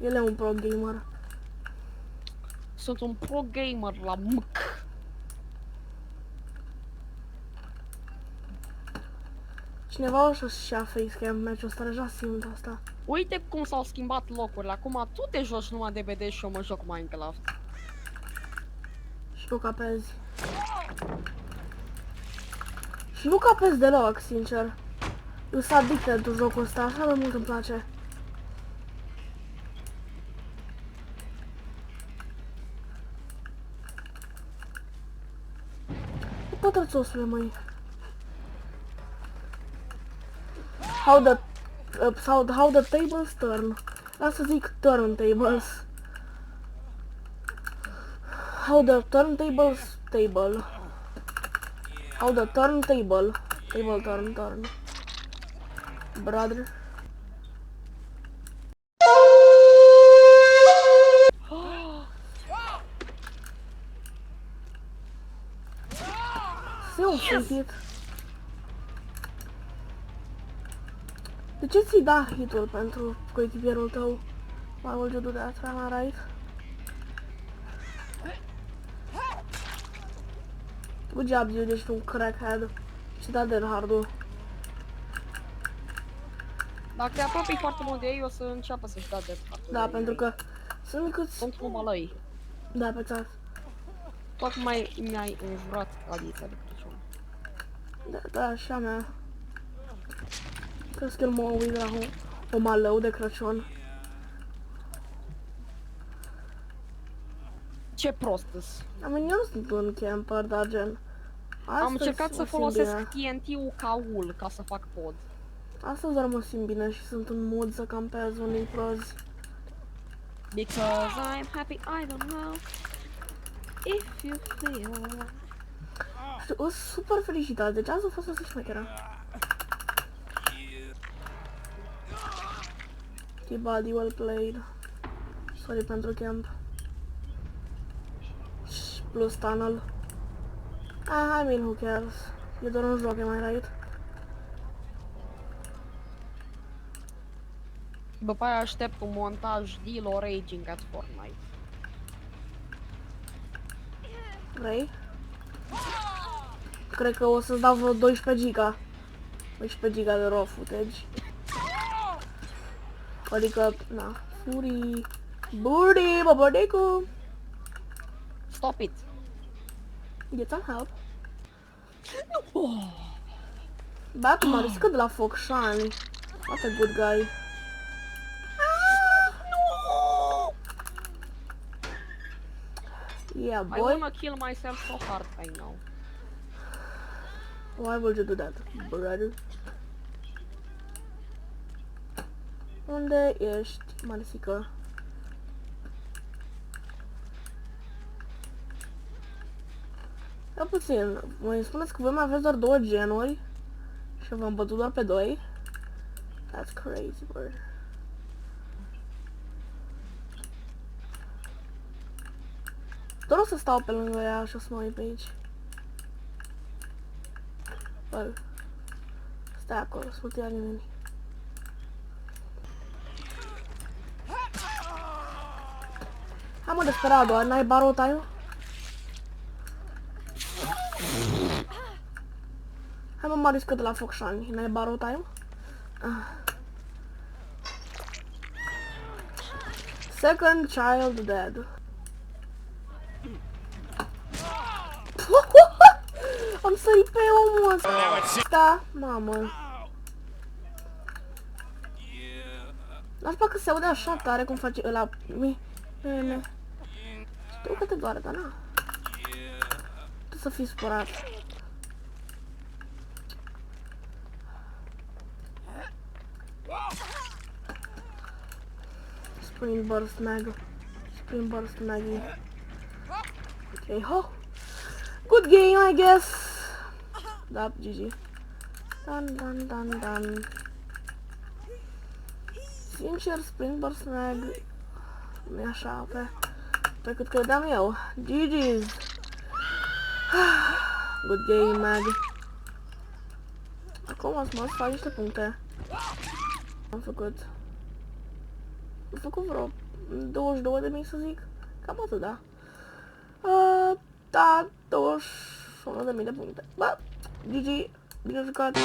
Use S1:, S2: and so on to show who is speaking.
S1: El e un pro gamer.
S2: Sunt un pro gamer la mâc.
S1: Cineva o să-și ia facecam match-ul ăsta, deja simt asta.
S2: Uite cum s-au schimbat locurile. Acum tu te joci numai de BD și eu mă joc Minecraft.
S1: Și nu capezi. Și nu capezi deloc, sincer. Eu sunt addicted de jocul ăsta, așa de mult îmi place. Pătrățosule, măi. How the tables turn. Lasă să zic turntables. How the turntables table. How the turntable. Table turn. Brother. Se un hit. De ce ți-i da hitul pentru coechipierul tău? Why would you do that? Am I right? Good job, dude, ești un crackhead. Și da de hardul.
S2: Dacă te apropii foarte mult de ei, o să înceapă să-și dea de hardul.
S1: Da, pentru că sunt câți...
S2: Sunt mălăi.
S1: Da, pe țar.
S2: Tocmai mi-ai înjurat tradiția de Crăciun.
S1: Da, așa mea. Crezi că el mă uit la o malău de Crăciun.
S2: Ce prost-s.
S1: Eu nu sunt un camper, dar gen...
S2: Am încercat să folosesc
S1: bine.
S2: TNT-ul ca ul ca să fac pod.
S1: Astăzi doar mă simt bine și sunt în mod să campez unii prozi.
S2: Because I'm happy, I don't know if you feel.
S1: Știu, o super fericitat, deci azi a fost asta șmechera. T-body well played. Sorry pentru camp. Plus tunnel. I mean, who cares? E doar un joc, am I right?
S2: După aia aștept un montaj Dilo Raging at Fortnite.
S1: Vrei? Cred că o să-ți dau vreo 12 giga. 12 giga de raw footage. Adică, na, furii... Booty, babadicu!
S2: Stop it!
S1: Get some help. Bă, tu m-a riscat de la foc, Shani. What a good guy. Yeah,
S2: I
S1: boy.
S2: wanna kill myself so hard, I know.
S1: Why would you do that, brother? Unde ești, Marisica? Ia puțin, mă spuneți că voi mai aveți doar 2 genuri și v-am bătut doar pe 2? That's crazy, bro. Doar o să stau pe lângă ea și o să mă uit pe aici. Bă, stai acolo, să nu te ia nimeni. Hai mă, Desperado, n-ai borrow time? Hai mă, Marisca de la Focșani, n-ai borrow time? Second child dead. Am sărit pe omul ăsta. Mamă. N-aș că se aude așa tare cum face ăla. Știu că te doare, dar na. Tu să fii supărat. Spring burst mag. Spring burst Maggie. Okay, ho. Good game, I guess. Da, GG. Dun. Sincer, Spring burst mag. Nu e așa, pe cât credeam eu. GG's. Good game, mag. Acum o să mă fac niște puncte. Am făcut vreo 22 de mii să zic. Cam atât, da. Da, 21 de mii de puncte. Bă, GG, bine jucat.